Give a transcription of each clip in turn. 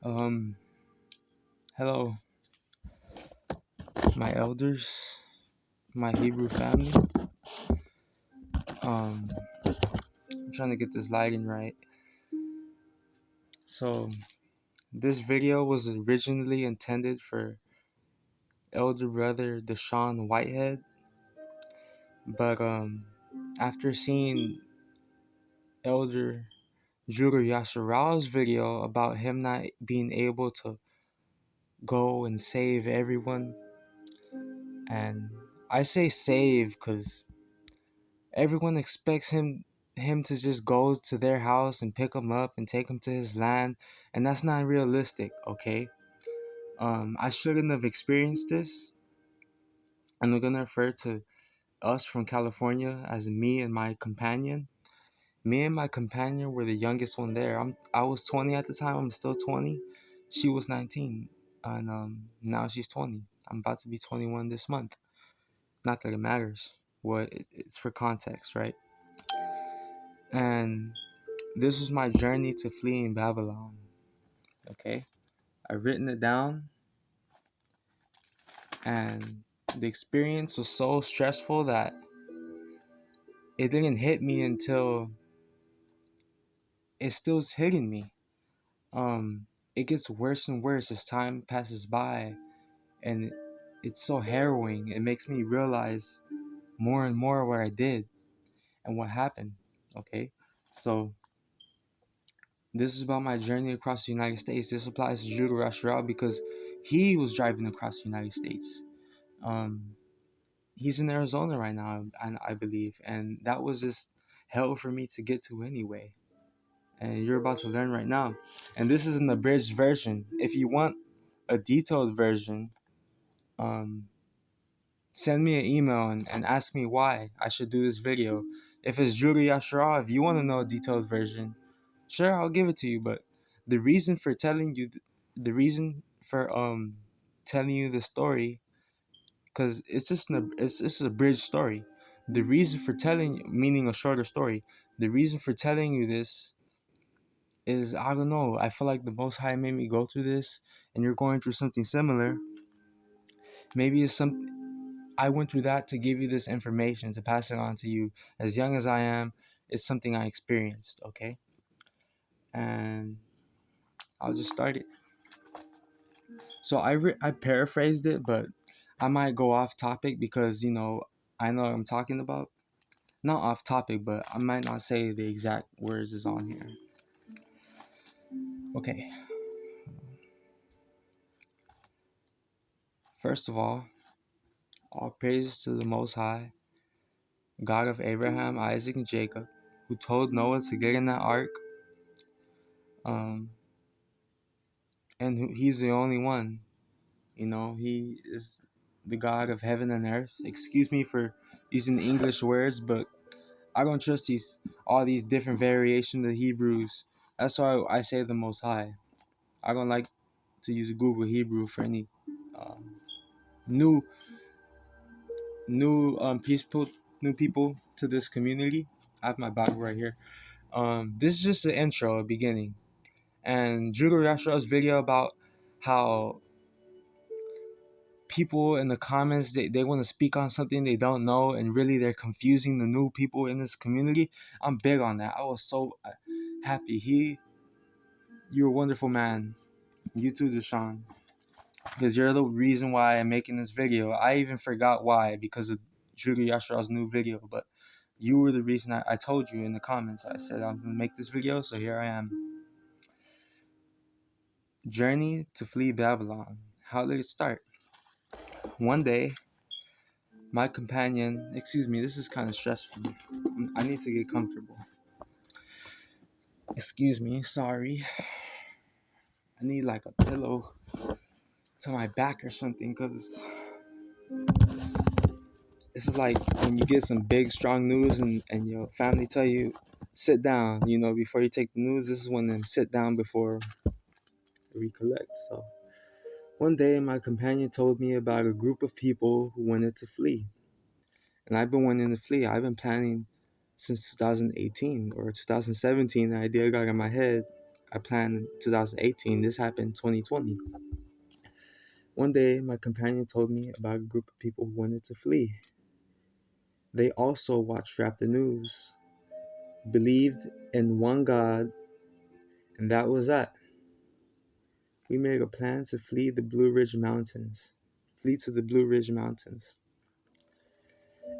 Um, Hello, my elders, my Hebrew family. Um, I'm trying to get this lighting right. So, this video was originally intended for elder brother Dishawn Whitehead, but after seeing elder Judah Yahsharell's video about him not being able to go and save everyone, and I say save because everyone expects him to just go to their house and pick him up and take him to his land, and that's not realistic. Okay, I shouldn't have experienced this, and we're gonna refer to us from California as me and my companion. Me and my companion were the youngest one there. I was 20 at the time. I'm still 20. She was 19, and now she's 20. I'm about to be 21 this month. Not that it matters. It's for context, right? And this was my journey to fleeing Babylon. Okay, I've written it down, and the experience was so stressful that it didn't hit me until it still is hitting me. It gets worse and worse as time passes by, and it's so harrowing. It makes me realize more and more what I did and what happened. Okay, so this is about my journey across the United States. This applies to Judah Yahsharell because he was driving across the United States. Um, he's in Arizona right now, and I believe, and that was just hell for me to get to anyway. And you're about to learn right now. And this is an abridged version. If you want a detailed version, um, send me an email and ask me why I should do this video. If it's Judah Yahsharell, if you want to know a detailed version, sure, I'll give it to you. But the reason for telling you, the reason for telling you the story, because it's a bridge story. The reason for telling, meaning a shorter story, the reason for telling you this is, I don't know, I feel like the Most High made me go through this, and you're going through something similar. Maybe it's some I went through that to give you this information, to pass it on to you. As young as I am, it's something I experienced. Okay, and I'll just start it. So I paraphrased it, but I might go off topic because I know what I'm talking about. Not off topic, but I might not say the exact words is on here. Okay. First of all praises to the Most High, God of Abraham, Isaac, and Jacob, who told Noah to get in that ark. And he's the only one. He is the God of heaven and earth. Excuse me for using English words, but I don't trust all these different variations of Hebrews. That's why I say the Most High. I don't like to use Google Hebrew for any new peaceful new people to this community. I have my Bible right here. This is just the intro, a beginning, and Judah Yahsharell's video about how people in the comments they want to speak on something they don't know, and really they're confusing the new people in this community. I'm big on that. I was so happy. You're a wonderful man. You too, Dishawn, because you're the reason why I'm making this video. I even forgot why, because of Judah Yahsharell's new video, but you were the reason. I told you in the comments. I said I'm gonna make this video, so here I am. Journey to flee Babylon. How did it start? One day, my companion, excuse me, this is kind of stressful. I need to get comfortable. Excuse me, sorry. I need like a pillow to my back or something, because this is like when you get some big, strong news and your family tell you, sit down, before you take the news. This is when them sit down before recollect. So one day, my companion told me about a group of people who wanted to flee. And I've been wanting to flee. I've been planning since 2018 or 2017. The idea got in my head. I planned in 2018. This happened 2020. One day, my companion told me about a group of people who wanted to flee. They also watched Rapthenews, believed in one God, and that was that. We made a plan to flee the Blue Ridge Mountains. Flee to the Blue Ridge Mountains.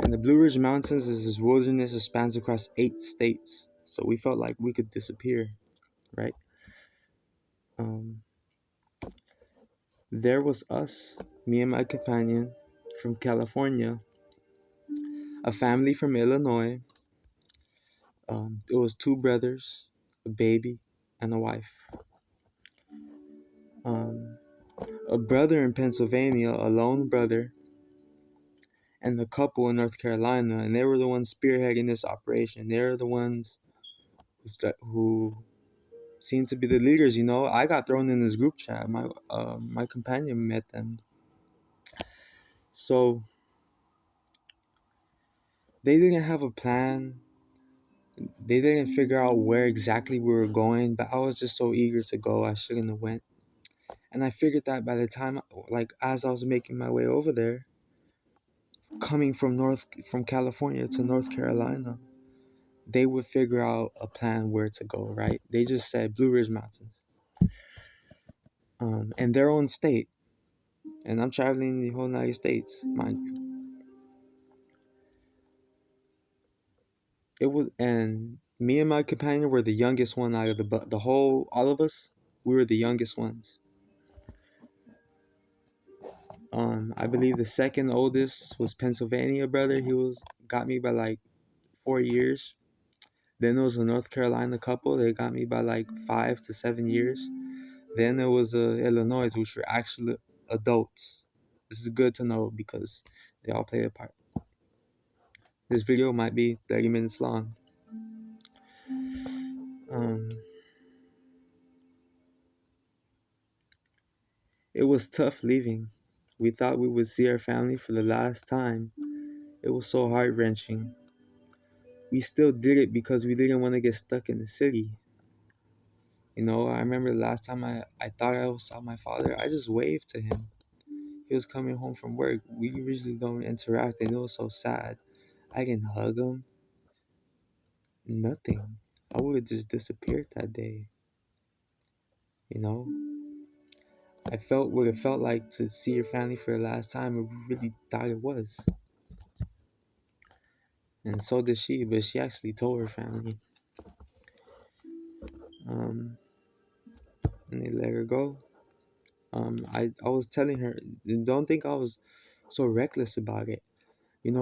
And the Blue Ridge Mountains is this wilderness that spans across 8 states. So we felt like we could disappear, right? Um, there was us, me and my companion from California, a family from Illinois. It was 2 brothers, a baby, and a wife. Um, a brother in Pennsylvania, a lone brother, and a couple in North Carolina, and they were the ones spearheading this operation. They were the ones who seemed to be the leaders. I got thrown in this group chat. My companion met them, so they didn't have a plan. They didn't figure out where exactly we were going, but I was just so eager to go. I shouldn't have went. And I figured that by the time, like, as I was making my way over there, coming from California to North Carolina, they would figure out a plan where to go, right? They just said Blue Ridge Mountains, in their own state. And I'm traveling the whole United States, mind you. And me and my companion were the youngest one out of all of us. We were the youngest ones. I believe the second oldest was Pennsylvania brother. Got me by like 4 years. Then there was a North Carolina couple. They got me by like 5 to 7 years. Then there was Illinois, which were actually adults. This is good to know because they all play a part. This video might be 30 minutes long. It was tough leaving. We thought we would see our family for the last time. It was so heart-wrenching. We still did it because we didn't want to get stuck in the city. I remember the last time I thought I saw my father, I just waved to him. He was coming home from work. We usually don't interact, and it was so sad. I didn't hug him. Nothing. I would have just disappeared that day. I felt what it felt like to see your family for the last time. I really thought it was. And so did she, but she actually told her family. And they let her go. I was telling her, don't think I was so reckless about it.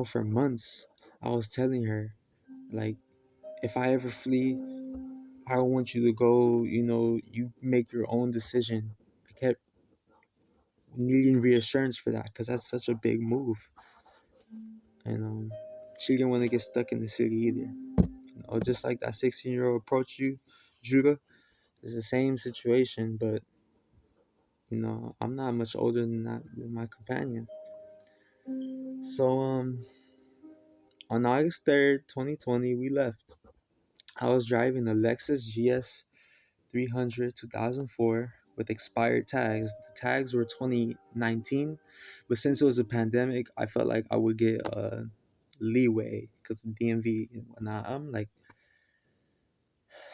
For months, I was telling her, like, if I ever flee, I don't want you to go, you make your own decision. I kept needing reassurance for that because that's such a big move. And she didn't want to get stuck in the city either. Just like that 16-year-old approached you, Judah, it's the same situation, but I'm not much older than my companion. So on August 3rd, 2020, we left. I was driving a Lexus GS 300 2004 with expired tags. The tags were 2019, but since it was a pandemic, I felt like I would get leeway because DMV and whatnot. I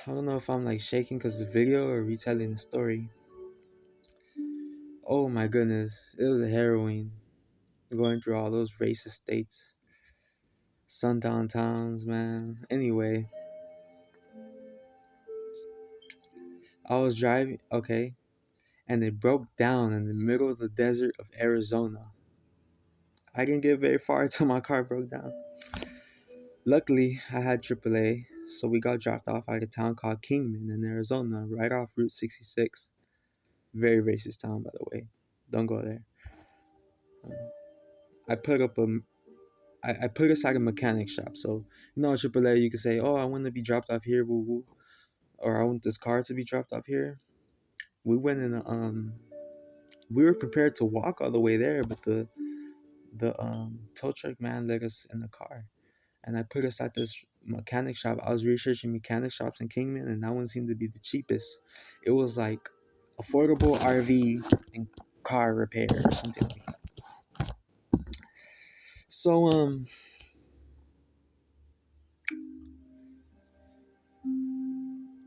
don't know if I'm like shaking because of the video or retelling the story. Oh my goodness, it was harrowing going through all those racist states, sundown towns, man. Anyway, I was driving, okay, and it broke down in the middle of the desert of Arizona. I didn't get very far until my car broke down. Luckily, I had AAA, so we got dropped off at a town called Kingman in Arizona, right off Route 66. Very racist town, by the way. Don't go there. I put up I put aside a mechanic shop. So, at AAA, you can say, oh, I want to be dropped off here, woo woo. Or I want this car to be dropped off here. We went in we were prepared to walk all the way there, but the tow truck man let us in the car. And I put us at this mechanic shop. I was researching mechanic shops in Kingman, and that one seemed to be the cheapest. It was like affordable RV and car repair or something like that. So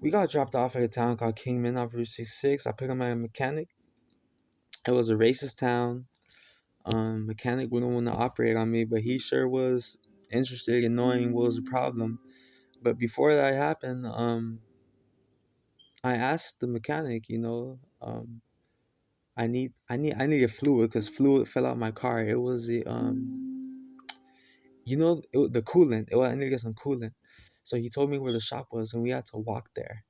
we got dropped off at a town called Kingman off Route 66. I picked up my mechanic. It was a racist town. Mechanic wouldn't want to operate on me, but he sure was interested in knowing what was the problem. But before that happened, I asked the mechanic, I need a fluid because fluid fell out my car. It was the coolant. I needed to get some coolant. So he told me where the shop was, and we had to walk there.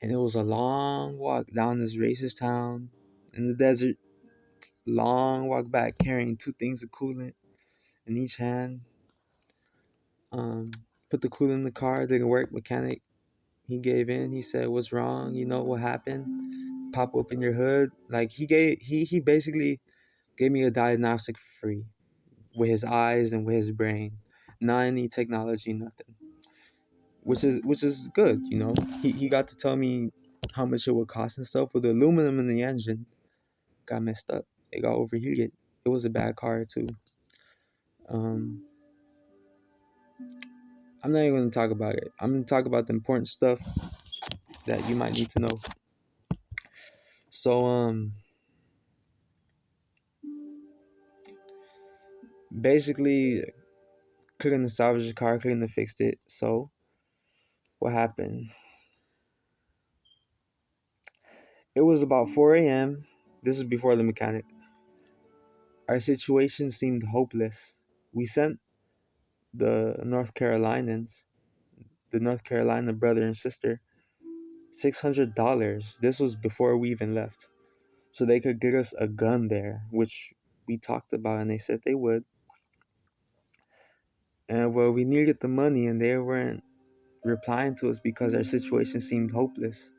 And it was a long walk down this racist town in the desert. Long walk back, carrying two things of coolant in each hand. Um, Put the coolant in the car. Didn't work. Mechanic, he gave in. He said, "What's wrong? You know what happened? Pop open your hood." Like he basically gave me a diagnostic for free with his eyes and with his brain. Not any technology, nothing. Which is good, He got to tell me how much it would cost and stuff. With the aluminum in the engine, got messed up. It got overheated. It was a bad car too. Um, I'm not even gonna talk about it. I'm gonna talk about the important stuff that you might need to know. So basically couldn't salvage the car, couldn't have fixed it. So what happened? It was about 4 a.m. This is before the mechanic. Our situation seemed hopeless. We sent the North Carolinians, the North Carolina brother and sister, $600. This was before we even left. So they could get us a gun there, which we talked about and they said they would. And well, we needed the money and they weren't replying to us because our situation seemed hopeless.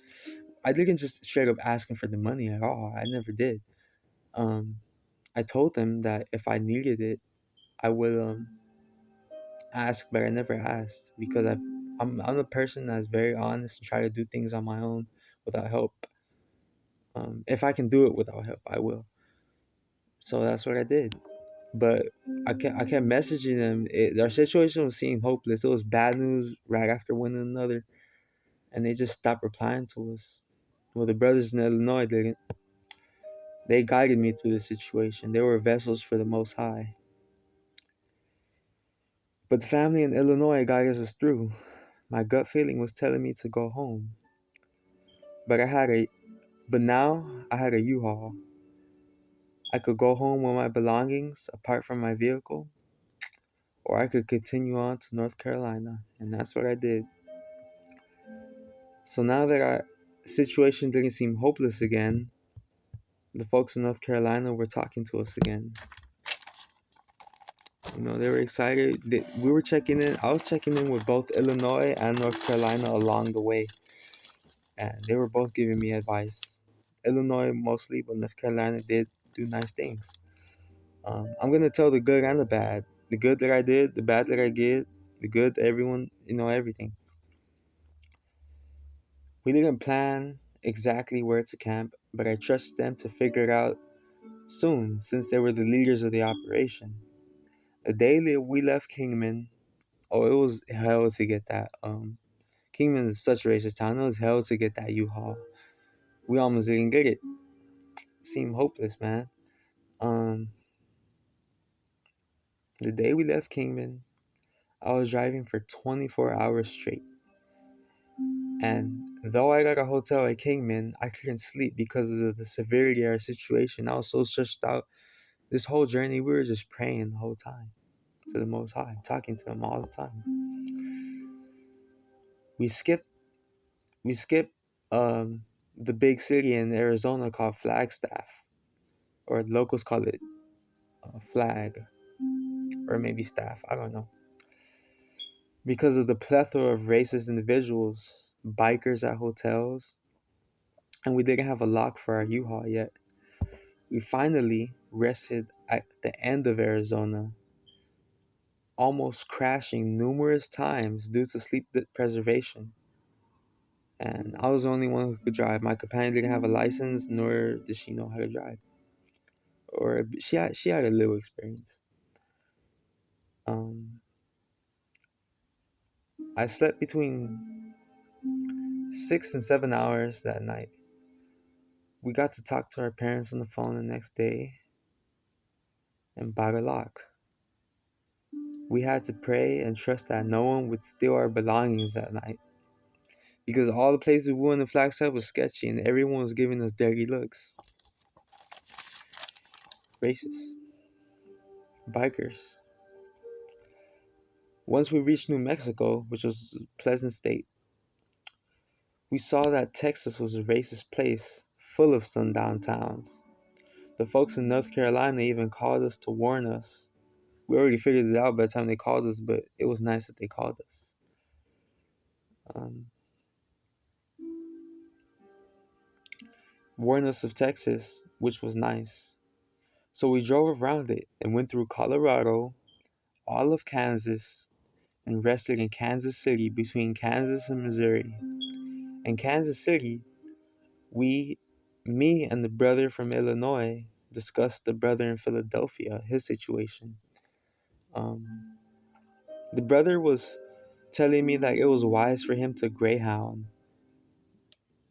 I didn't just straight up asking for the money at all. I never did. I told them that if I needed it, I would ask, but I never asked because I'm a person that's very honest and try to do things on my own without help. If I can do it without help, I will. So that's what I did. But I kept messaging them. Our situation was seeming hopeless. It was bad news right after one another, and they just stopped replying to us. Well, the brothers in Illinois didn't. They guided me through the situation. They were vessels for the Most High. But the family in Illinois guided us through. My gut feeling was telling me to go home. But now I had a U-Haul. I could go home with my belongings apart from my vehicle, or I could continue on to North Carolina, and that's what I did. So now that our situation didn't seem hopeless again, the folks in North Carolina were talking to us again. They were excited. We were checking in. I was checking in with both Illinois and North Carolina along the way, and they were both giving me advice. Illinois mostly, but North Carolina did do nice things. I'm gonna tell the good and the bad. The good that I did, the bad that I did, the good to everyone, everything. We didn't plan exactly where to camp, but I trust them to figure it out soon since they were the leaders of the operation. The day that we left Kingman, it was hell to get that. Kingman is such a racist town. It was hell to get that U-Haul. We almost didn't get it. Seemed hopeless, man. The day we left Kingman, I was driving for 24 hours straight. And though I got a hotel at Kingman, I couldn't sleep because of the severity of our situation. I was so stressed out. This whole journey, we were just praying the whole time to the Most High, talking to Him all the time. We skipped the big city in Arizona called Flagstaff, or locals call it Flag, or maybe Staff. I don't know. Because of the plethora of racist individuals, bikers at hotels, and we didn't have a lock for our U-Haul yet. We finally rested at the end of Arizona, almost crashing numerous times due to sleep preservation. And I was the only one who could drive. My companion didn't have a license, nor did she know how to drive. Or she had a little experience. I slept between 6 and 7 hours that night. We got to talk to our parents on the phone the next day and Bagalak. We had to pray and trust that no one would steal our belongings that night. Because all the places we went in Flagstaff was sketchy and everyone was giving us dirty looks. Racist. Bikers. Once we reached New Mexico, which was a pleasant state, we saw that Texas was a racist place full of sundown towns. The folks in North Carolina even called us to warn us. We already figured it out by the time they called us, but it was nice that they called us. Warned us of Texas, which was nice. So we drove around it and went through Colorado, all of Kansas, and rested in Kansas City between Kansas and Missouri. In Kansas City, me and the brother from Illinois discussed the brother in Philadelphia, his situation. The brother was telling me that it was wise for him to Greyhound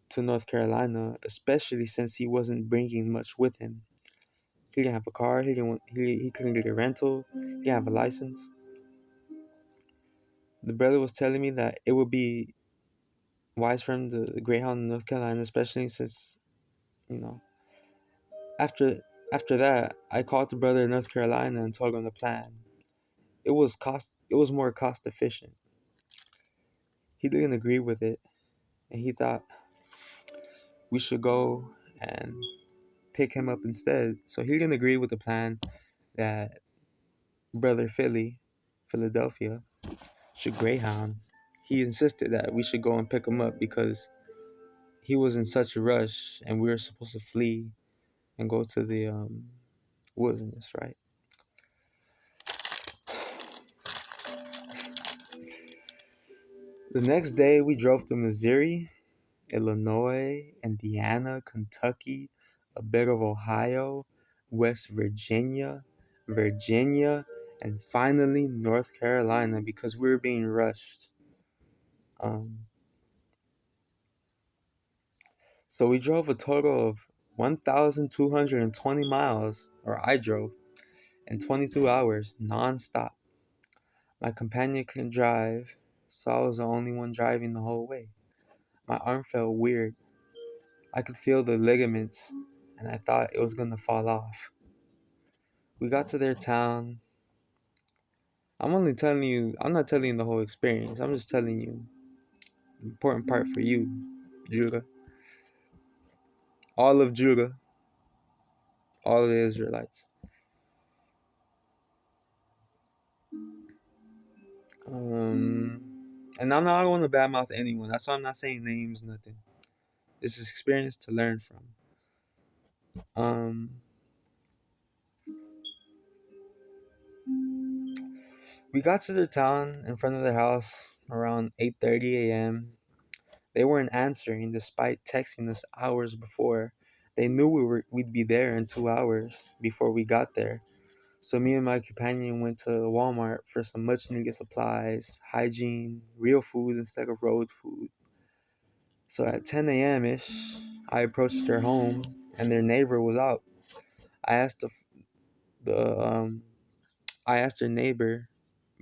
to North Carolina, especially since he wasn't bringing much with him. He didn't have a car. He couldn't get a rental. He didn't have a license. The brother was telling me that it would be wise for him to Greyhound in North Carolina, especially since, you know, after that, I called the brother in North Carolina and told him the plan. It was more cost efficient. He didn't agree with it, and he thought we should go and pick him up instead. So he didn't agree with the plan that brother Philadelphia, should Greyhound. He insisted that we should go and pick him up because he was in such a rush and we were supposed to flee and go to the wilderness, right? The next day we drove to Missouri, Illinois, Indiana, Kentucky, a bit of Ohio, West Virginia, and finally North Carolina because we were being rushed. So we drove a total of 1,220 miles, or I drove, in 22 hours, non-stop. My companion couldn't drive, so I was the only one driving the whole way. My arm felt weird. I could feel the ligaments, and I thought it was going to fall off. We got to their town. I'm not telling you the whole experience. I'm just telling you the important part for you, Judah. All of Judah. All of the Israelites. And I'm not going to badmouth anyone. That's why I'm not saying names, nothing. This is experience to learn from. We got to their town in front of their house around 8:30 a.m. They weren't answering despite texting us hours before. They knew we'd be there in 2 hours before we got there. So me and my companion went to Walmart for some much needed supplies, hygiene, real food instead of road food. So at 10 a.m. ish, I approached their home and their neighbor was out. I asked I asked their neighbor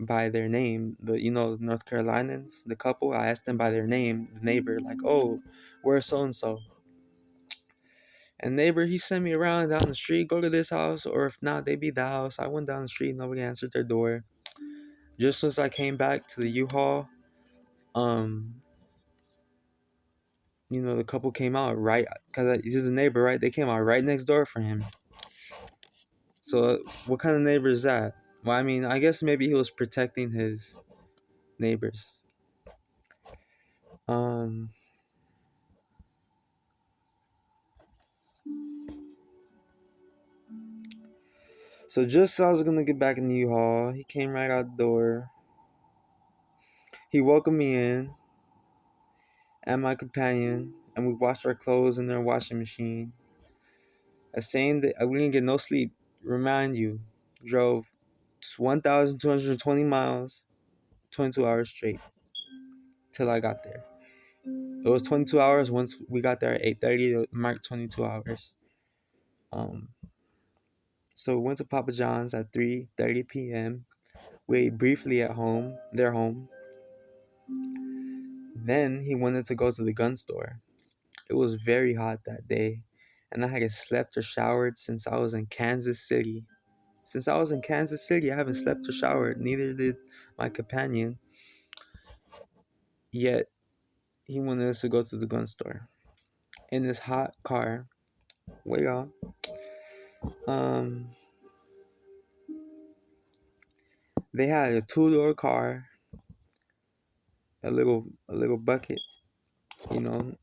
by their name, North Carolinians, the couple. I asked them by their name, the neighbor, like, oh, where's so and so? And neighbor, he sent me around down the street, go to this house, or if not, they be the house. I went down the street, nobody answered their door. Just as I came back to the U-Haul, the couple came out right, because he's a neighbor, right? They came out right next door for him. So what kind of neighbor is that? Well, I mean, I guess maybe he was protecting his neighbors. So just as I was gonna get back in the U-Haul, he came right out the door. He welcomed me in and my companion, and we washed our clothes in their washing machine. As saying that we didn't get no sleep. Remind you, drove 1,220 miles, 22 hours straight till I got there. It was 22 hours once we got there at 8:30. It marked 22 hours. Um, so we went to Papa John's at 3:30 p.m. We ate briefly at home, their home. Then he wanted to go to the gun store. It was very hot that day, and I hadn't slept or showered since I was in Kansas City. Since I was in Kansas City, I haven't slept or showered. Neither did my companion. Yet, he wanted us to go to the gun store. In this hot car, wait y'all. They had a two-door car, a little bucket, you know,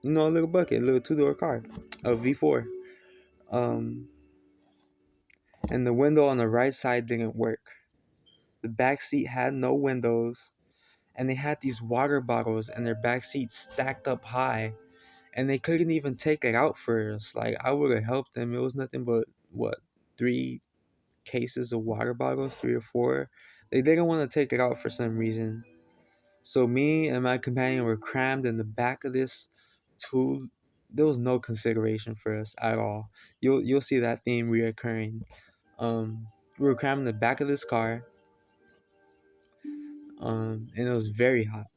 a little bucket, a little two-door car, a V4. And the window on the right side didn't work. The back seat had no windows, and they had these water bottles in their back seat stacked up high, and they couldn't even take it out for us. Like, I would have helped them. It was nothing but what, 3 cases of water bottles, 3 or 4. They didn't want to take it out for some reason. So me and my companion were crammed in the back of this two. There was no consideration for us at all. You'll see that theme reoccurring. We were crammed in the back of this car, and it was very hot,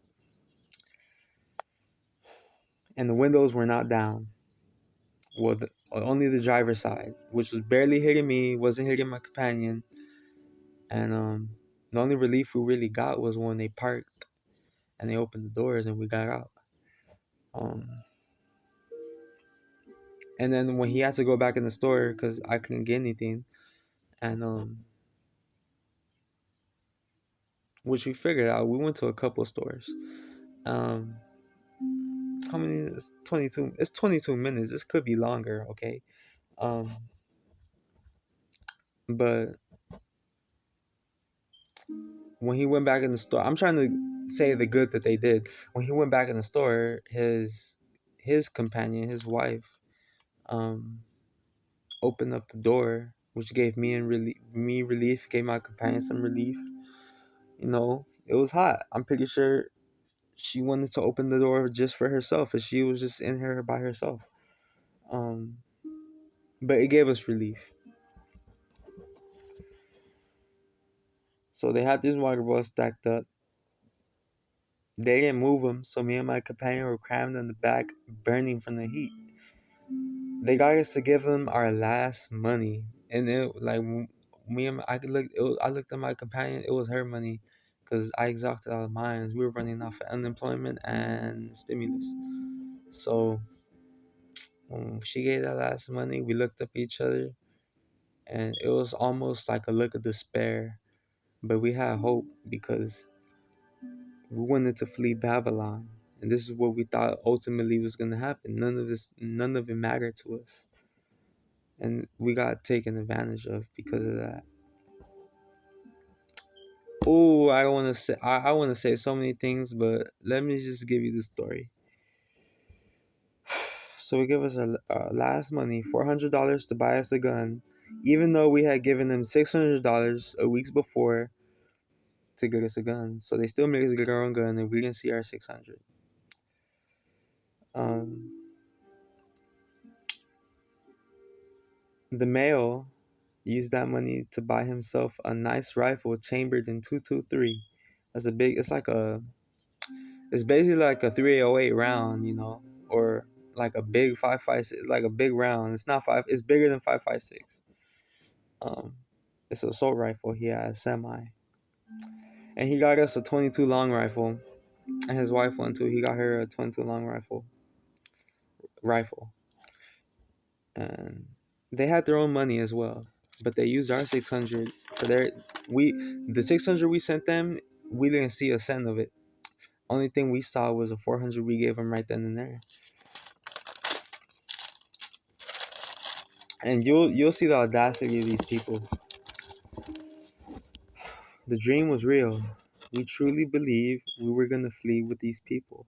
and the windows were not down. Well, only the driver's side, which was barely hitting me, wasn't hitting my companion, and the only relief we really got was when they parked and they opened the doors and we got out. And then when he had to go back in the store because I couldn't get anything, and which we figured out, we went to a couple stores. How many? It's 22. It's 22 minutes. This could be longer. Okay. But when he went back in the store, I'm trying to say the good that they did. When he went back in the store, his companion, his wife, opened up the door, which gave me relief, gave my companion some relief. It was hot. I'm pretty sure she wanted to open the door just for herself, and she was just in here by herself. But it gave us relief. So they had these water bottles stacked up. They didn't move them, so me and my companion were crammed in the back, burning from the heat. They got us to give them our last money, and it like I looked at my companion. It was her money, because I exhausted all of mine. We were running off of unemployment and stimulus. So when she gave that last money, we looked up at each other, and it was almost like a look of despair, but we had hope because we wanted to flee Babylon, and this is what we thought ultimately was going to happen. None of it mattered to us, and we got taken advantage of because of that. Oh, I want to say so many things, but let me just give you the story. So we gave us our last money, $400 to buy us a gun, even though we had given them $600 a week before to get us a gun. So they still made us get our own gun, and we didn't see our 600. The male used that money to buy himself a nice rifle chambered in 223. It's basically like a 308 round, or like a big 5.56, like a big round. It's not five. It's bigger than 5.56. It's an assault rifle. He had a semi, and he got us a 22 long rifle, and his wife won too. He got her a 22 long rifle, and they had their own money as well, but they used our 600 for the 600 we sent them. We didn't see a cent of it. Only thing we saw was a 400 we gave them right then and there. And you'll see the audacity of these people. The dream was real. We truly believed we were going to flee with these people.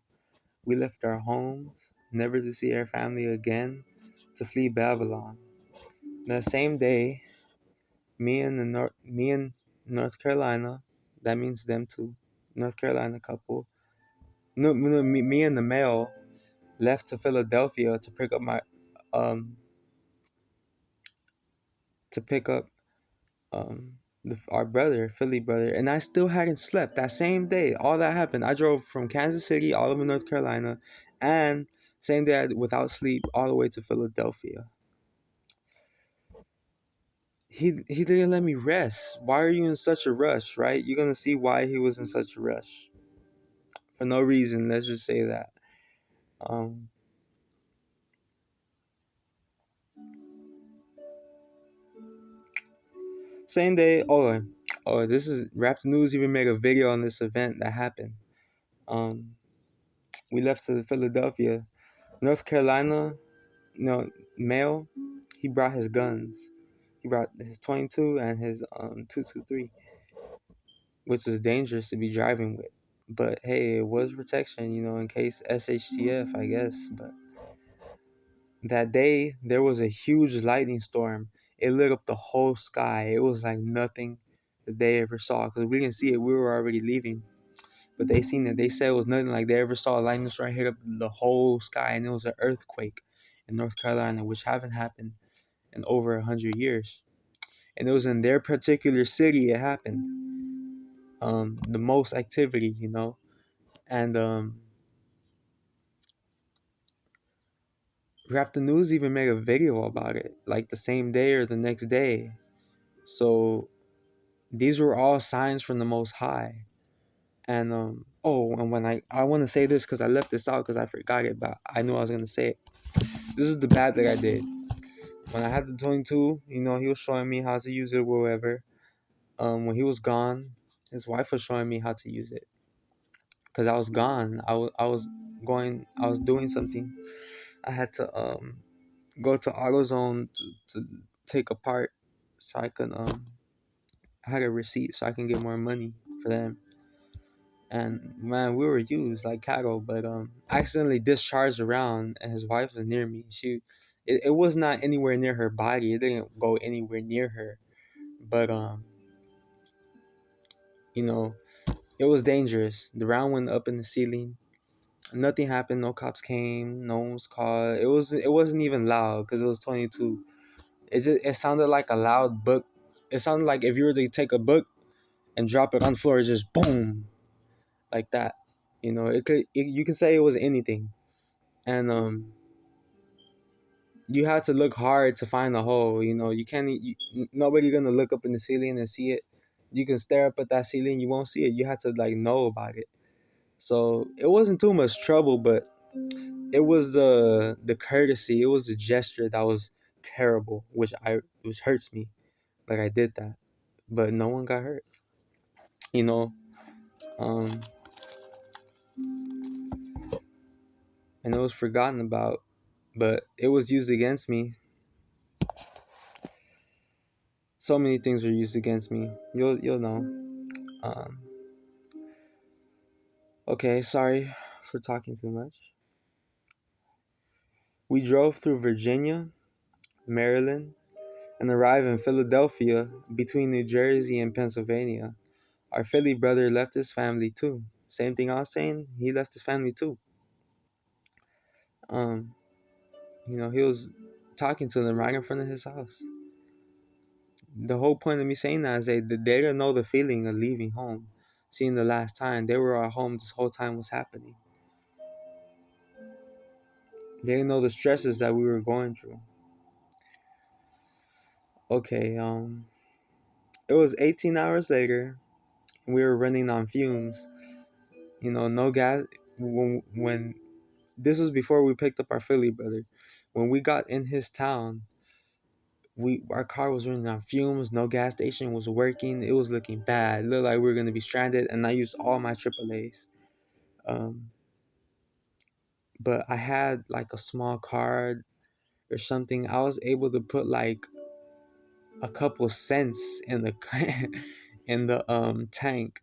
We left our homes, never to see our family again, to flee Babylon. That same day, me and North Carolina, that means them too, North Carolina couple, me and the male left to Philadelphia to pick up um, to pick up our brother, Philly brother, and I still hadn't slept that same day. All that happened. I drove from Kansas City all over North Carolina, and same day without sleep all the way to Philadelphia. He didn't let me rest. Why are you in such a rush, right? You're gonna see why he was in such a rush. For no reason, let's just say that. Um Same day, this is Rapthenews even made a video on this event that happened. Um we left to Philadelphia. North Carolina, male, he brought his guns. He brought his 22 and his 223, which is dangerous to be driving with. But hey, it was protection, in case SHTF, I guess. But that day, there was a huge lightning storm. It lit up the whole sky. It was like nothing that they ever saw. Because we didn't see it. We were already leaving. But they seen it. They said it was nothing like they ever saw a lightning storm hit up the whole sky. And it was an earthquake in North Carolina, which haven't happened in over 100 years. And it was in their particular city it happened. The most activity, And Rapthenews even made a video about it, like the same day or the next day. So these were all signs from the Most High. And and when I want to say this because I left this out because I forgot it, but I knew I was gonna say it. This is the bad that I did. When I had the 22, he was showing me how to use it, or whatever. When he was gone, his wife was showing me how to use it. Cause I was gone. I was doing something. I had to go to AutoZone to take a part so I could I had a receipt so I can get more money for them. And man, we were used like cattle, but I accidentally discharged around and his wife was near me. It was not anywhere near her body. It didn't go anywhere near her. But it was dangerous. The round went up in the ceiling. Nothing happened. No cops came. No one was caught. It wasn't even loud because it was 22. It sounded like a loud book. It sounded like if you were to take a book and drop it on the floor, it's just boom, like that. You can say it was anything, and you had to look hard to find a hole. You can't. Nobody gonna look up in the ceiling and see it. You can stare up at that ceiling, you won't see it. You had to know about it. So it wasn't too much trouble, but it was the courtesy. It was the gesture that was terrible, which hurts me. Like I did that, but no one got hurt. You know, um, and it was forgotten about, but it was used against me. So many things were used against me. You'll know. Um, okay, sorry for talking too much. We drove through Virginia, Maryland, and arrived in Philadelphia between New Jersey and Pennsylvania. Our Philly brother left his family too. Same thing I was saying. He left his family too. Um, he was talking to them right in front of his house. The whole point of me saying that is they didn't know the feeling of leaving home, seeing the last time. They were at home this whole time was happening. They didn't know the stresses that we were going through. Okay, it was 18 hours later. We were running on fumes. No gas. When this was before we picked up our Philly brother. When we got in his town, our car was running on fumes. No gas station was working. It was looking bad. It looked like we were gonna be stranded. And I used all my AAA's. But I had like a small card or something. I was able to put like a couple cents in the in the tank,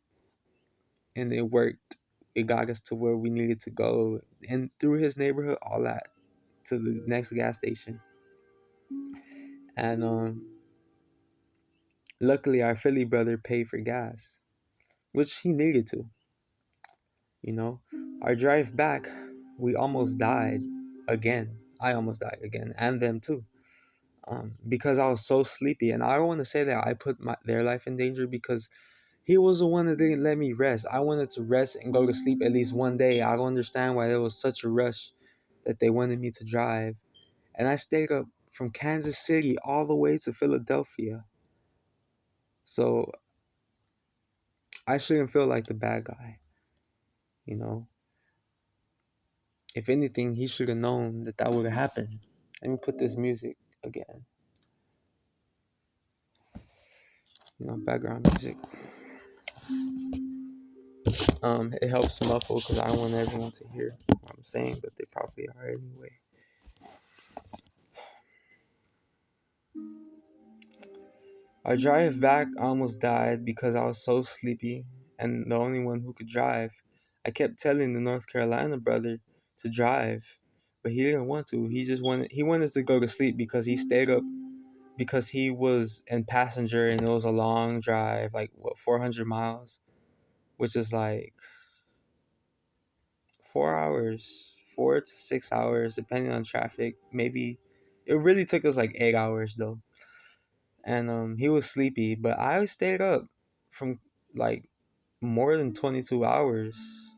and it worked. It got us to where we needed to go, and through his neighborhood, all that, to the next gas station. And luckily, our Philly brother paid for gas, which he needed to. You know, our drive back, we almost died again. I almost died again, and them too, because I was so sleepy. And I don't want to say that I put their life in danger, because he was the one that didn't let me rest. I wanted to rest and go to sleep at least one day. I don't understand why there was such a rush that they wanted me to drive. And I stayed up from Kansas City all the way to Philadelphia. So I shouldn't feel like the bad guy, you know. If anything, he should have known that that would have happened. Let me put this music again. You know, background music. It helps muffle because I don't want everyone to hear what I'm saying, but they probably are anyway. Our drive back, I almost died because I was so sleepy and the only one who could drive. I kept telling the North Carolina brother to drive, but he didn't want to. He wanted us to go to sleep because he stayed up, because he was in passenger and it was a long drive, like 400 miles, which is like 4 hours, 4 to 6 hours, depending on traffic. Maybe it really took us like 8 hours though. And he was sleepy, but I stayed up from like more than 22 hours,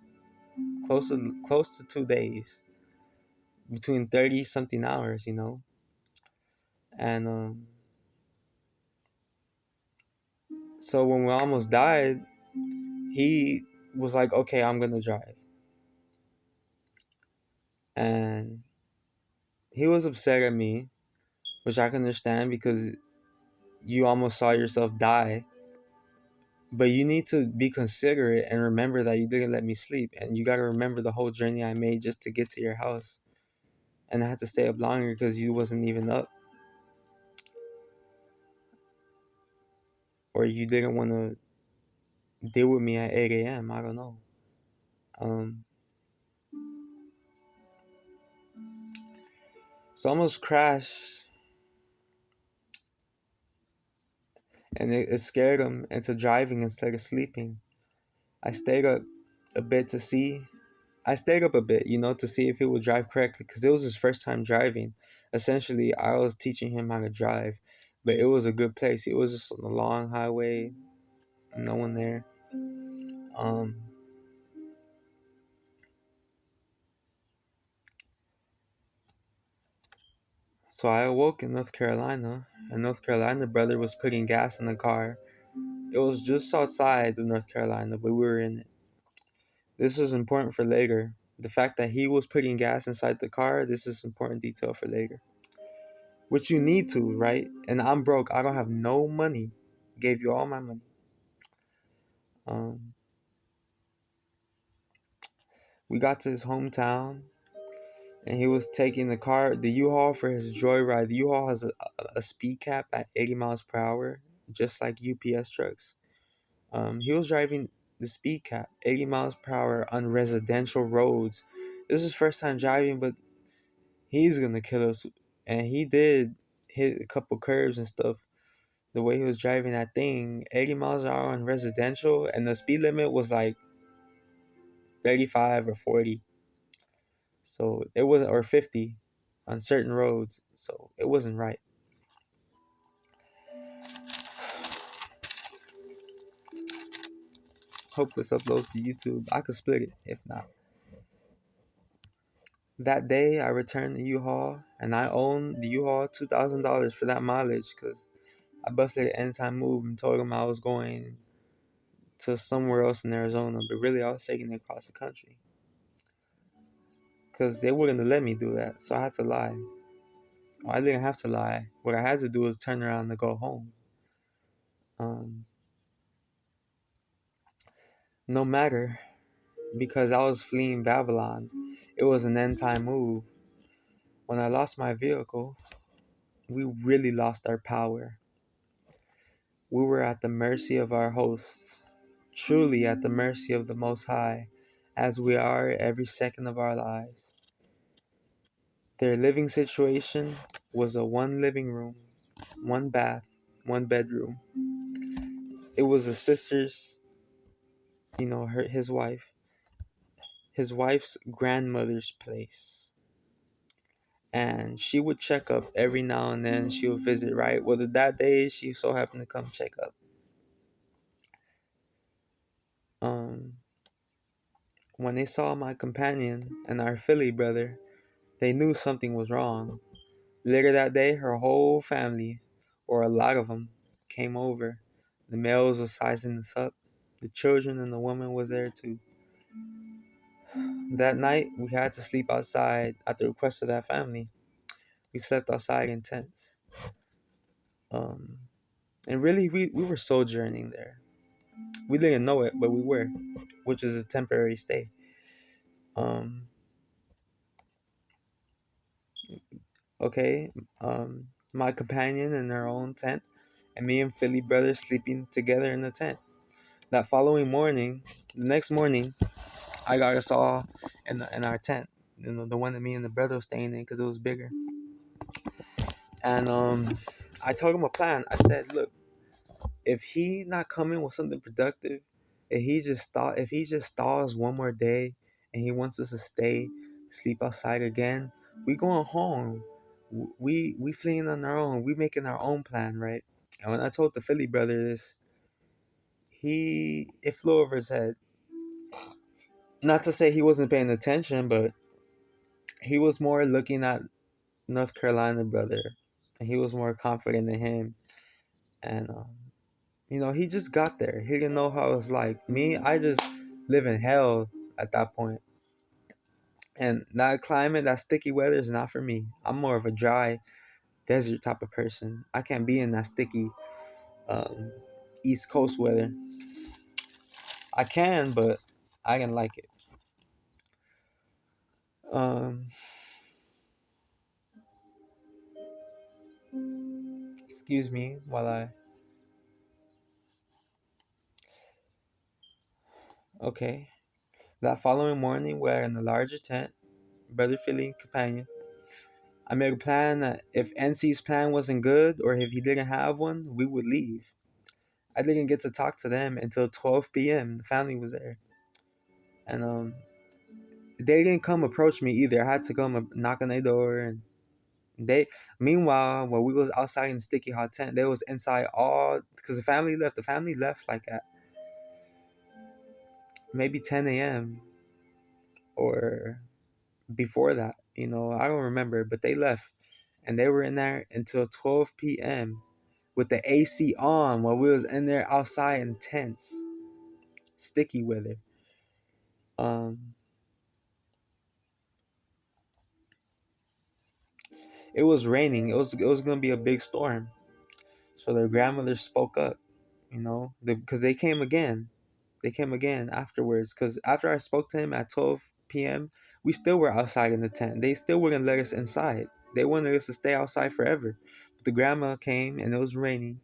close to 2 days, between 30 something hours, you know. And so when we almost died, he was like, okay, I'm gonna drive. And he was upset at me, which I can understand, because you almost saw yourself die. But you need to be considerate and remember that you didn't let me sleep, and you got to remember the whole journey I made just to get to your house. And I had to stay up longer because you wasn't even up, or you didn't want to deal with me at 8 a.m. I don't know. So I almost crashed, and it scared him into driving instead of sleeping. I stayed up a bit to see. I stayed up a bit, you know, to see if he would drive correctly, because it was his first time driving. Essentially, I was teaching him how to drive, but it was a good place. It was just on a long highway, no one there. So I awoke in North Carolina, and North Carolina brother was putting gas in the car. It was just outside of North Carolina, but we were in it. This is important for later. The fact that he was putting gas inside the car, this is important detail for later. Which you need to, right? And I'm broke. I don't have no money. Gave you all my money. We got to his hometown, and he was taking the U-Haul for his joyride. The U-Haul has a speed cap at 80 miles per hour, just like UPS trucks. He was driving the speed cap, 80 miles per hour on residential roads. This is his first time driving, but he's gonna kill us. And he did hit a couple curves and stuff. The way he was driving that thing, 80 miles an hour on residential, and the speed limit was like 35 or 40. So it wasn't, or 50 on certain roads. So it wasn't right. Hope this uploads to YouTube. I could split it if not. That day, I returned the U-Haul, and I owned the U-Haul $2,000 for that mileage, because I busted an anytime move and told them I was going to somewhere else in Arizona, but really I was taking it across the country, because they wouldn't have let me do that, so I had to lie. Well, I didn't have to lie. What I had to do was turn around and go home. No matter, because I was fleeing Babylon. It was an end time move. When I lost my vehicle, we really lost our power. We were at the mercy of our hosts, truly at the mercy of the Most High, as we are every second of our lives. Their living situation was a one living room, one bath, one bedroom. It was a sister's, his wife's grandmother's place. And she would check up every now and then. She would visit, right? Well, that day she so happened to come check up. Um, when they saw my companion and our Philly brother, they knew something was wrong. Later that day, her whole family, or a lot of them, came over. The males was sizing us up. The children and the woman was there too. That night, we had to sleep outside at the request of that family. We slept outside in tents. Um, and really, we were sojourning there. We didn't know it, but we were, which is a temporary stay. Um, okay, my companion in her own tent, and me and Philly brother sleeping together in the tent. That following morning, the next morning, I got us all in our tent, the one that me and the brother was staying in because it was bigger. And I told him a plan. I said, look, if he not coming with something productive, if he just stalls one more day, and he wants us to stay, sleep outside again, we going home. We fleeing on our own. We making our own plan, right? And when I told the Philly brother this, it flew over his head. Not to say he wasn't paying attention, but he was more looking at North Carolina brother, and he was more confident in him. And he just got there. He didn't know how it was like. Me, I just live in hell at that point. And that climate, that sticky weather is not for me. I'm more of a dry desert type of person. I can't be in that sticky um, East Coast weather. I can, but I didn't like it. Um, excuse me while I. Okay. That following morning, we're in a larger tent, brother Philly companion. I made a plan that if NC's plan wasn't good or if he didn't have one, we would leave. I didn't get to talk to them until 12 p.m. The family was there. And they didn't come approach me either. I had to come knock on their door. And meanwhile, when we was outside in the sticky hot tent, they was inside all, because the family left. The family left like at maybe 10 a.m. or before that. I don't remember, but they left. And they were in there until 12 p.m. with the AC on while we was in there outside in tents. Sticky weather. Um, it was raining. It was gonna be a big storm. So their grandmother spoke up, because they came again. They came again afterwards. Because after I spoke to him at 12 p.m., we still were outside in the tent. They still wouldn't let us inside. They wanted us to stay outside forever. But the grandma came and it was raining,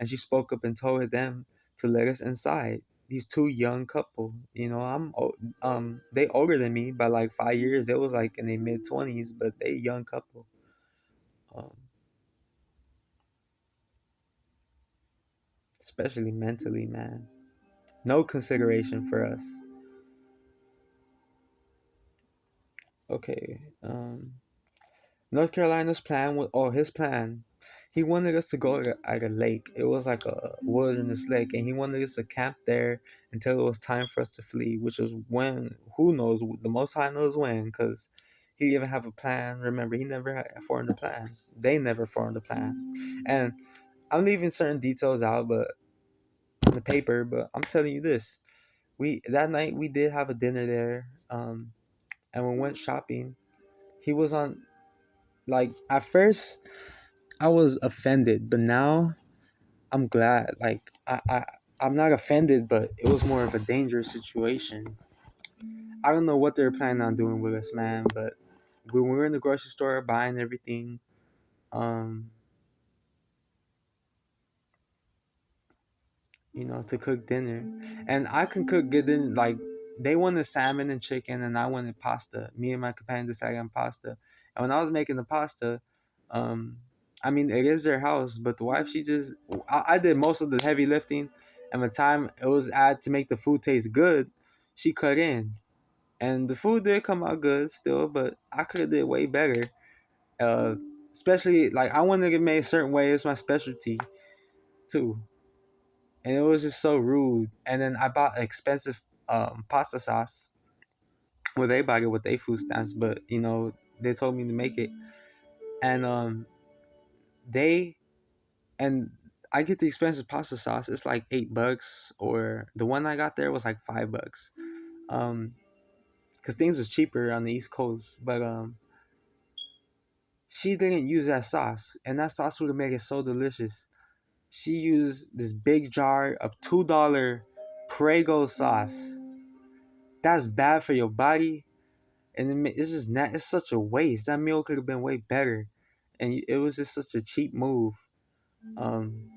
and she spoke up and told them to let us inside. These two young couple, they older than me by like 5 years. They was like in their mid-20s, but they young couple. Um, especially mentally, man. No consideration for us. Okay. North Carolina's plan was, his plan. He wanted us to go at a lake. It was like a wilderness lake, and he wanted us to camp there until it was time for us to flee, which is when, who knows, the Most High knows when, because he didn't even have a plan. Remember, he never formed a plan. They never formed a plan. And I'm leaving certain details out, but on the paper, but I'm telling you this. That night we did have a dinner there, and we went shopping. He was on, like, at first I was offended, but now I'm glad. Like, I'm not offended, but it was more of a dangerous situation. I don't know what they're planning on doing with us, man. But when we were in the grocery store buying everything, um, to cook dinner. And I can cook good dinner. Like, they wanted salmon and chicken, and I wanted pasta. Me and my companion decided on pasta. And when I was making the pasta, um, I mean, it is their house, but the wife, she just, I did most of the heavy lifting. And the time it was added to make the food taste good, she cut in. And the food did come out good still, but I could have did way better. Uh, Especially, like, I wanted to get made a certain way. It's my specialty, too. And it was just so rude. And then I bought expensive pasta sauce. Well, they bought it with their food stamps, but they told me to make it. And they and I get the expensive pasta sauce. It's like $8, or the one I got there was like $5. Because things was cheaper on the East Coast, but she didn't use that sauce, and that sauce would have made it so delicious. She used this big jar of $2 Prego sauce. That's bad for your body, and it's just not. It's such a waste. That meal could have been way better, and it was just such a cheap move. Um,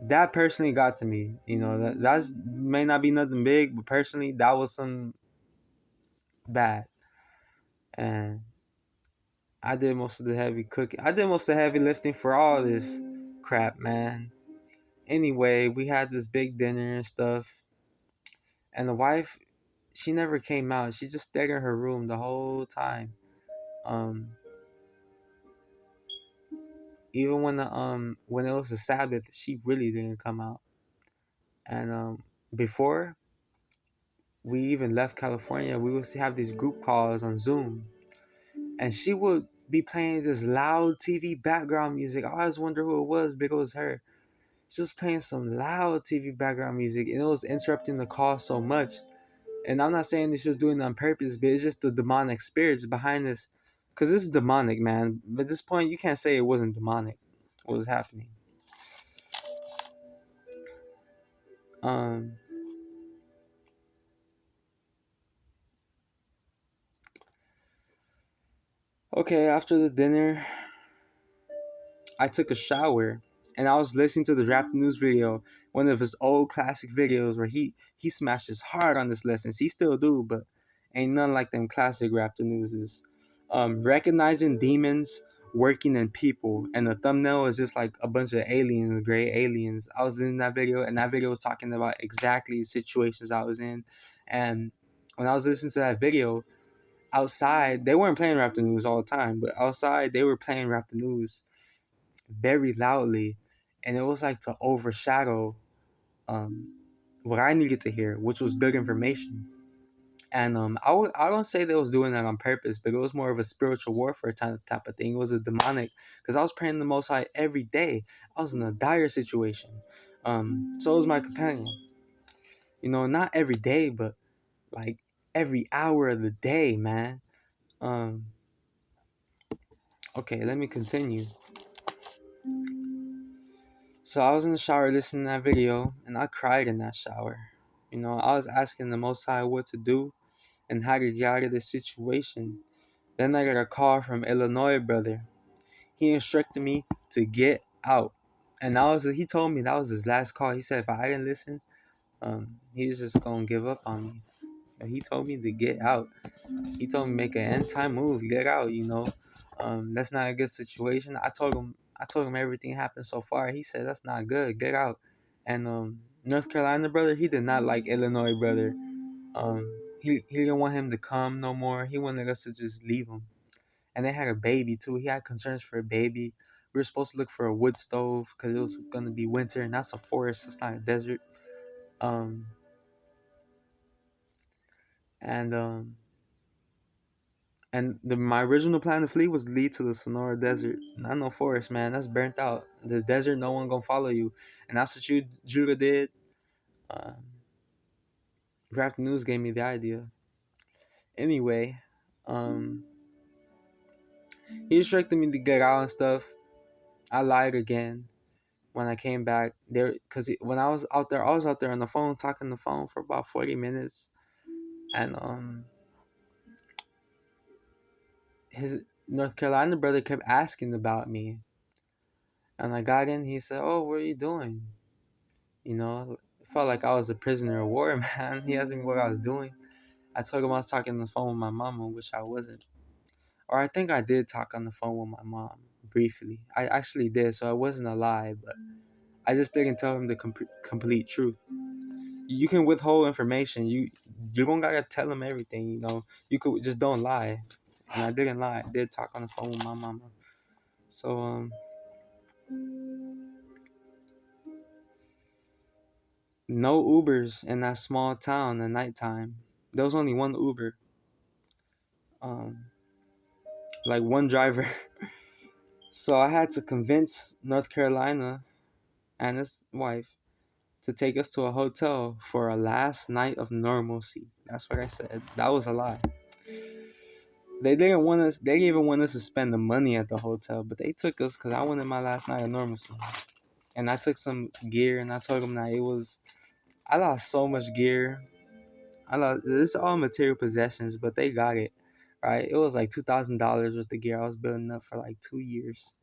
that personally got to me. That's may not be nothing big, but personally, that was some bad. And I did most of the heavy cooking. I did most of the heavy lifting for all this crap, man. Anyway, we had this big dinner and stuff, and the wife, she never came out. She just stayed in her room the whole time. Um, Even when it was the Sabbath, she really didn't come out. And before we even left California, we used to have these group calls on Zoom, and she would be playing this loud TV background music. I always wonder who it was, but it was her. She was playing some loud TV background music, and it was interrupting the call so much. And I'm not saying that she was doing it on purpose, but it's just the demonic spirits behind this. Because this is demonic, man. But at this point, you can't say it wasn't demonic. What was happening? Um, okay, after the dinner, I took a shower, and I was listening to the Rapthenews video, one of his old classic videos where he smashes hard on his lessons. He still do, but ain't none like them classic Rapthenews is. Recognizing demons working in people, and the thumbnail is just like a bunch of aliens, gray aliens. I was in that video, and that video was talking about exactly the situations I was in. And when I was listening to that video, outside, they weren't playing Rap the News all the time, but outside they were playing Rap the News very loudly, and it was like to overshadow um, what I needed to hear, which was good information. And I don't say they was doing that on purpose, but it was more of a spiritual warfare type of thing. It was a demonic, because I was praying the Most High every day. I was in a dire situation. So was my companion. Not every day, but like every hour of the day, man. Um, okay, let me continue. So I was in the shower listening to that video, and I cried in that shower. I was asking the Most High what to do and how to get out of this situation. Then I got a call from Illinois brother. He instructed me to get out, and he told me that was his last call. He said if I didn't listen, he was just gonna give up on me. He told me to get out. He told me make an end time move, get out. That's not a good situation. I told him everything happened so far. He said that's not good. Get out. And North Carolina brother, he did not like Illinois brother. He didn't want him to come no more. He wanted us to just leave him. And they had a baby too. He had concerns for a baby. We were supposed to look for a wood stove because it was gonna be winter, and that's a forest. It's not a desert. Um, and my original plan to flee was lead to the Sonora Desert. Not no forest, man. That's burnt out. The desert, no one gonna follow you, and that's what Judah did. Um, Rap News gave me the idea. Anyway, um, he instructed me to get out and stuff. I lied again when I came back there, because when I was out there, on the phone talking on the phone for about 40 minutes, and his North Carolina brother kept asking about me, and I got in. He said, "Oh, what are you doing?" You know, felt like I was a prisoner of war, man. He asked me what I was doing. I told him I was talking on the phone with my mama, which I wasn't. Or I think I did talk on the phone with my mom briefly. I actually did, so it wasn't a lie, but I just didn't tell him the complete truth. You can withhold information. You don't gotta tell him everything. You could just don't lie. And I didn't lie. I did talk on the phone with my mama. So no Ubers in that small town at nighttime. There was only one Uber. Like one driver. So I had to convince North Carolina and his wife to take us to a hotel for a last night of normalcy. That's what I said. That was a lie. They didn't want us. They didn't even want us to spend the money at the hotel, but they took us because I wanted my last night of normalcy. And I took some gear, and I told them that I lost so much gear. It's all material possessions, but they got it, right? It was like $2,000 worth of gear I was building up for like 2 years.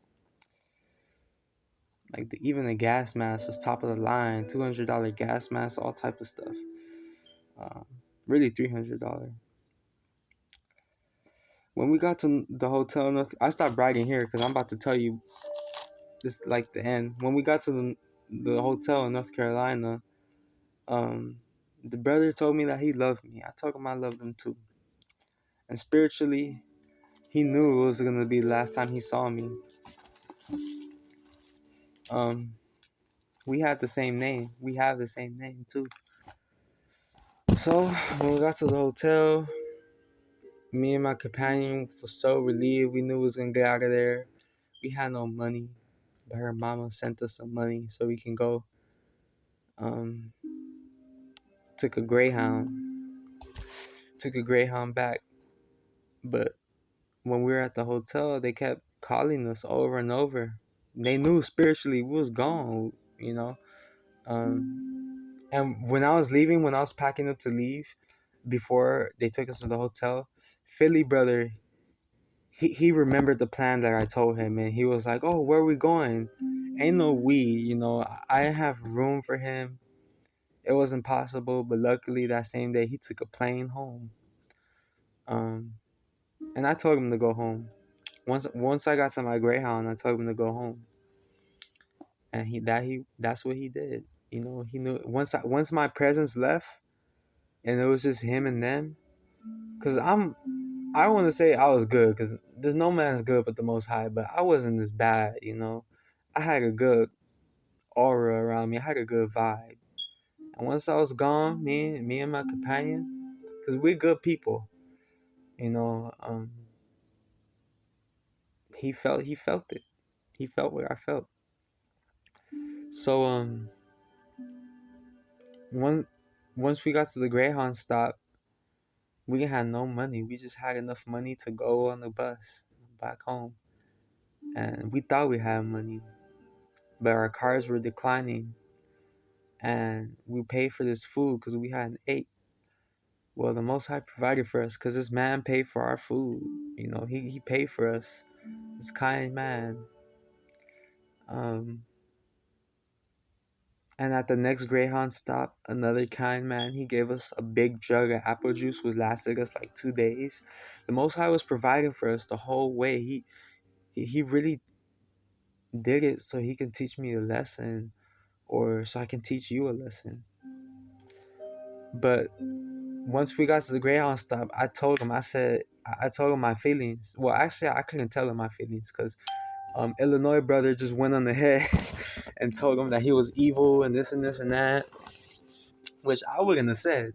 Like even the gas mask was top of the line, $200 gas mask, all type of stuff. Really $300. When we got to the hotel, I stopped bragging here because I'm about to tell you this like the end. When we got to the hotel in North Carolina, the brother told me that he loved me. I told him I loved him too. And spiritually, he knew it was gonna be the last time he saw me. We had the same name. We have the same name too. So when we got to the hotel, me and my companion were so relieved. We knew we was gonna get out of there. We had no money, but her mama sent us some money so we can go. Took a Greyhound back. But when we were at the hotel, they kept calling us over and over. They knew spiritually we was gone, And when I was leaving, when I was packing up to leave, before they took us to the hotel, Philly brother, he remembered the plan that I told him, and he was like, "Oh, where are we going?" Ain't no we, I have room for him. It wasn't possible, but luckily that same day he took a plane home. And I told him to go home. Once I got to my Greyhound, I told him to go home. And that's what he did. He knew once my presence left, and it was just him and them. Cause I don't want to say I was good, cause there's no man's good but the Most High. But I wasn't as bad, I had a good aura around me. I had a good vibe. And once I was gone, me and my companion, cause we're good people, he felt it. He felt what I felt. So once we got to the Greyhound stop, we had no money. We just had enough money to go on the bus back home. And we thought we had money, but our cars were declining. And we paid for this food because we hadn't ate. Well, the Most High provided for us because this man paid for our food. He paid for us. This kind man. And at the next Greyhound stop, another kind man, he gave us a big jug of apple juice, which lasted us like 2 days. The Most High was providing for us the whole way. He really did it so he can teach me a lesson, or so I can teach you a lesson. But once we got to the Greyhound stop, I told him my feelings. Well, actually, I couldn't tell him my feelings because Illinois brother just went on ahead and told him that he was evil and this and this and that, which I wouldn't have said,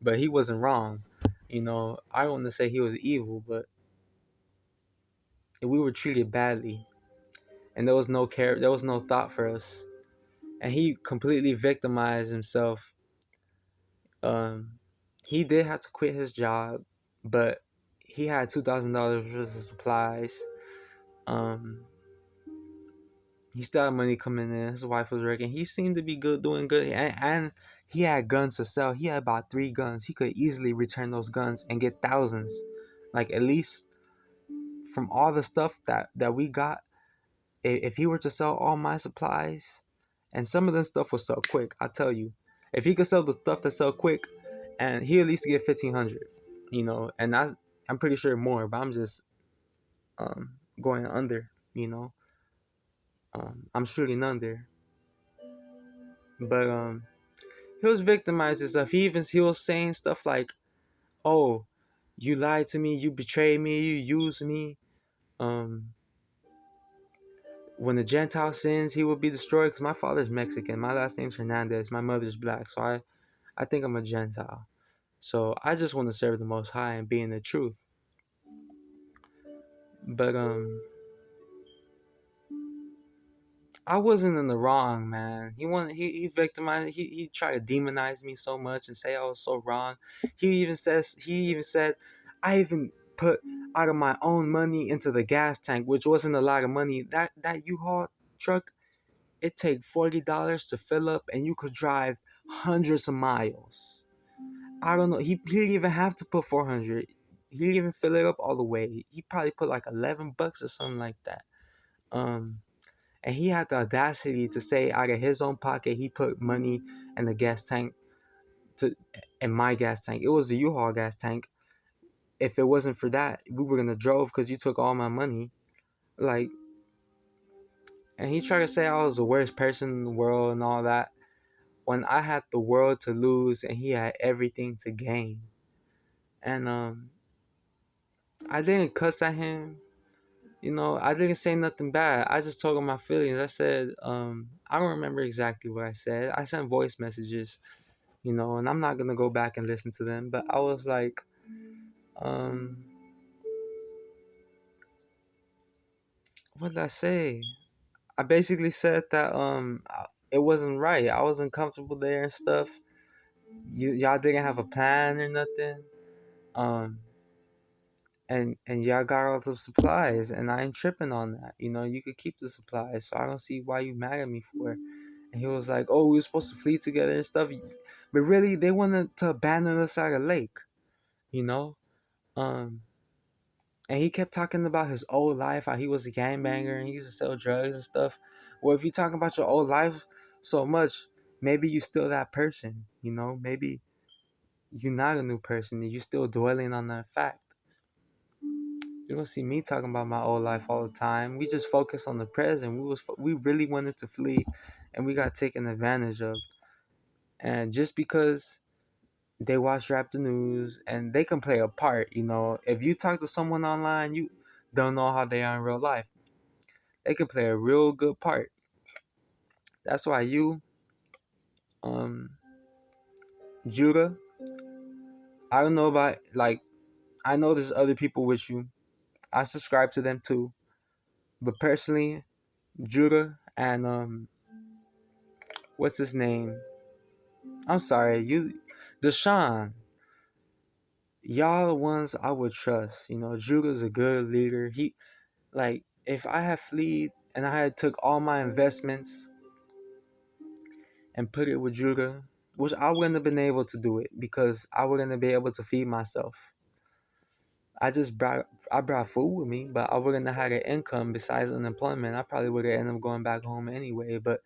but he wasn't wrong. I wouldn't have said he was evil, but we were treated badly, and there was no care, there was no thought for us, and he completely victimized himself. He did have to quit his job, but he had $2,000 worth of supplies. He still had money coming in. His wife was working. He seemed to be good, doing good, and he had guns to sell. He had about 3 guns. He could easily return those guns and get thousands, like at least from all the stuff that we got. If he were to sell all my supplies, and some of this stuff was so quick, I tell you, If he could sell the stuff that sell quick, and he at least get 1,500, and I'm pretty sure more, but I'm just going under, I'm shooting under, but he was victimizing stuff. He was saying stuff like, "Oh, you lied to me, you betrayed me, you used me. When the Gentile sins, he will be destroyed." Because my father's Mexican, my last name's Hernandez, my mother's black, so I think I'm a Gentile. So I just want to serve the Most High and be in the truth. But I wasn't in the wrong, man. He victimized. He tried to demonize me so much and say I was so wrong. He even said I even put out of my own money into the gas tank, which wasn't a lot of money. That U-Haul truck, it take $40 to fill up, and you could drive hundreds of miles. I don't know. He didn't even have to put 400. He didn't even fill it up all the way. He probably put like $11 or something like that. And he had the audacity to say out of his own pocket he put money in the gas tank in my gas tank. It was the U-Haul gas tank. If it wasn't for that, we were gonna drove because you took all my money. Like, and he tried to say I was the worst person in the world and all that, when I had the world to lose and he had everything to gain. And I didn't cuss at him. I didn't say nothing bad. I just told him my feelings. I said, I don't remember exactly what I said. I sent voice messages, and I'm not gonna go back and listen to them. But I was like, what did I say? I basically said that it wasn't right. I wasn't comfortable there and stuff. Y'all didn't have a plan or nothing. And y'all got all the supplies, and I ain't tripping on that. You could keep the supplies, so I don't see why you mad at me for it. And he was like, "Oh, we were supposed to flee together and stuff," but really, they wanted to abandon us at a lake, you know. Um, and he kept talking about his old life, how he was a gangbanger and he used to sell drugs and stuff. Well, if you talking about your old life so much, maybe you still that person, Maybe you're not a new person and you still dwelling on that fact. You don't see me talking about my old life all the time. We just focus on the present. We really wanted to flee, and we got taken advantage of. And just because they watch Rapthenews and they can play a part, if you talk to someone online, you don't know how they are in real life. They can play a real good part. That's why Judah, I don't know about, like, I know there's other people with you. I subscribe to them too. But personally, Judah and what's his name? I'm sorry, Dishawn. Y'all the ones I would trust. Judah's a good leader. If I had fled and I had took all my investments and put it with Judah, which I wouldn't have been able to do it because I wouldn't have been able to feed myself. I brought food with me, but I wouldn't have had an income besides unemployment. I probably would have ended up going back home anyway, but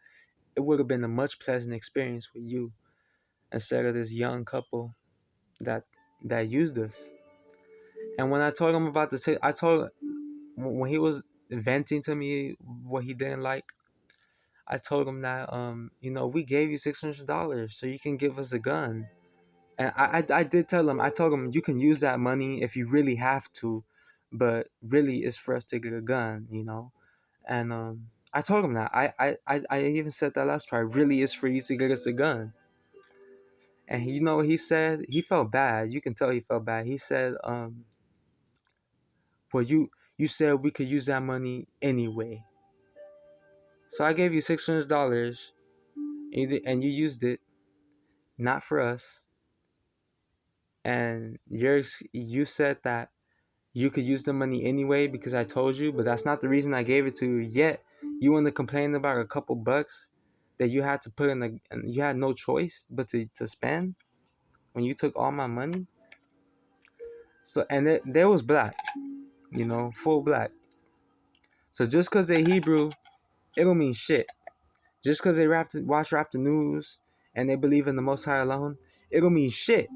it would have been a much pleasant experience with you instead of this young couple that used us. And when I told him about this, when he was venting to me what he didn't like, I told him that we gave you $600 so you can give us a gun. And I did tell him, I told him you can use that money if you really have to, but really it's for us to get a gun, And I told him that. I even said that last part, really is for you to get us a gun. And you know what he said? He felt bad. You can tell he felt bad. He said, well, you said we could use that money anyway. So I gave you $600 and you used it not for us. And you said that you could use the money anyway because I told you, but that's not the reason I gave it to you. Yet you want to complain about a couple bucks that you had to put and you had no choice but to spend when you took all my money. So and there was black, full black. So just because they Hebrew, it don't mean shit. Just because they watch Rapthenews and they believe in the Most High alone, it don't mean shit.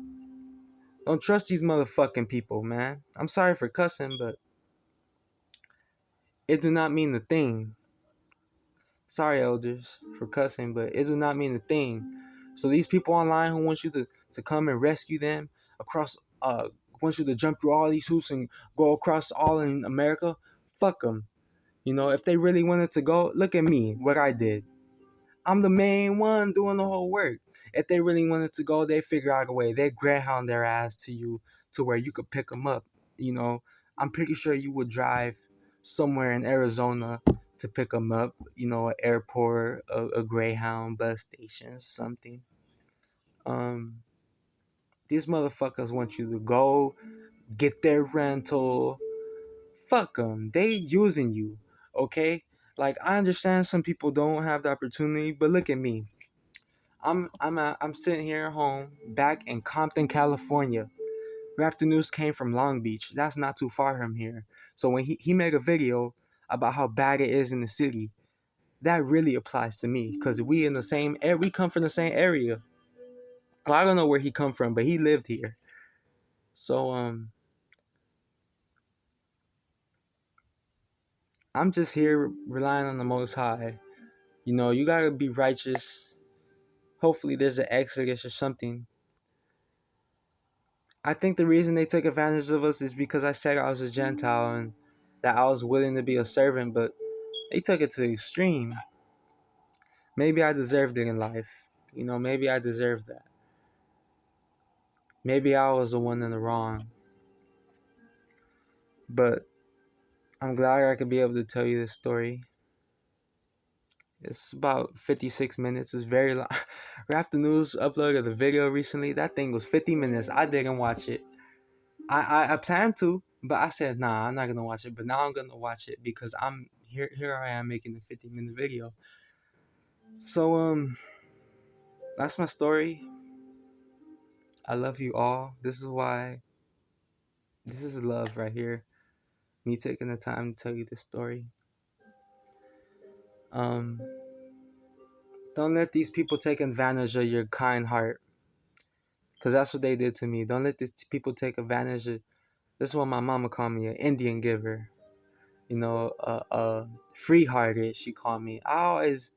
Don't trust these motherfucking people, man. I'm sorry for cussing, but it do not mean a thing. Sorry, elders, for cussing, but it do not mean a thing. So these people online who want you to come and rescue them across, want you to jump through all these hoops and go across all in America, fuck them. You know, if they really wanted to go, look at me, what I did. I'm the main one doing the whole work. If they really wanted to go, they figure out a way. They greyhound their ass to you to where you could pick them up. You know, I'm pretty sure you would drive somewhere in Arizona to pick them up. You know, an airport, a greyhound bus station, something. Um, these motherfuckers want you to go get their rental. Fuck them. They using you. Okay. Like, I understand some people don't have the opportunity, but look at me. I'm sitting here at home, back in Compton, California. Rapthenews came from Long Beach. That's not too far from here. So when he made a video about how bad it is in the city, that really applies to me because we in the same area. We come from the same area. Well, I don't know where he come from, but he lived here. So I'm just here relying on the Most High. You know, you gotta be righteous. Hopefully, there's an exodus or something. I think the reason they took advantage of us is because I said I was a Gentile and that I was willing to be a servant, but they took it to the extreme. Maybe I deserved it in life. You know, maybe I deserved that. Maybe I was the one in the wrong. But I'm glad I could be able to tell you this story. It's about 56 minutes. It's very long. Rapthenews uploaded the video recently. That thing was 50 minutes. I didn't watch it. I planned to, but I said, nah, I'm not going to watch it. But now I'm going to watch it because I'm here I am making a 50-minute video. So, that's my story. I love you all. This is love right here. Me taking the time to tell you this story. Um, don't let these people take advantage of your kind heart. Because that's what they did to me. Don't let these people take advantage of... This is what my mama called me, an Indian giver. You know, free-hearted, she called me. I always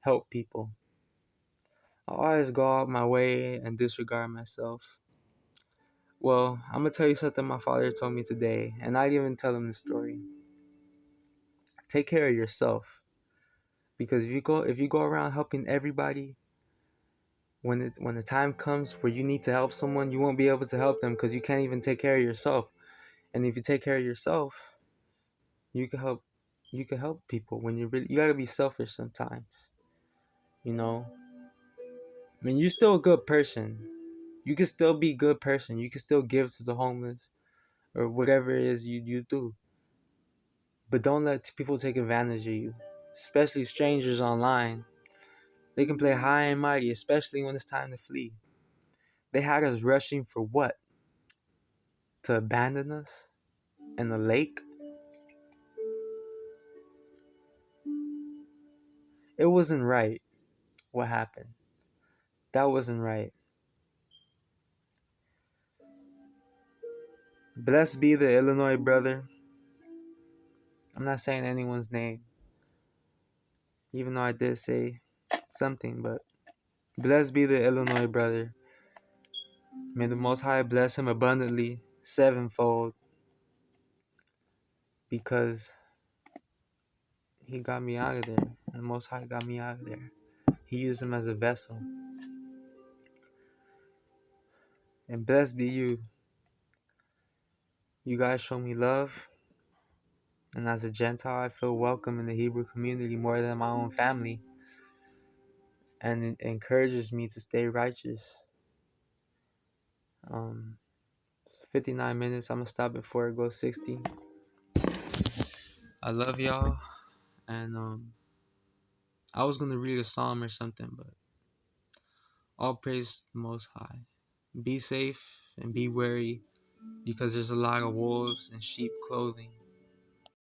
help people. I always go out my way and disregard myself. Well, I'm going to tell you something my father told me today. And I didn't even tell him the story. Take care of yourself. Because if you go around helping everybody, when the time comes where you need to help someone, you won't be able to help them because you can't even take care of yourself. And if you take care of yourself, you can help people. When you gotta be selfish sometimes. You know? I mean, you're still a good person. You can still be a good person. You can still give to the homeless or whatever it is you do. But don't let people take advantage of you, especially strangers online. They can play high and mighty, especially when it's time to flee. They had us rushing for what? To abandon us in the lake? It wasn't right what happened. That wasn't right. Blessed be the Illinois brother. I'm not saying anyone's name, even though I did say something, but blessed be the Illinois brother. May the Most High bless him abundantly, sevenfold, because he got me out of there. The Most High got me out of there. He used him as a vessel. And blessed be you. You guys show me love. And as a Gentile, I feel welcome in the Hebrew community more than my own family. And it encourages me to stay righteous. 59 minutes. I'm going to stop before it goes 60. I love y'all. And I was going to read a psalm or something, but all praise the Most High. Be safe and be wary, because there's a lot of wolves in sheep clothing.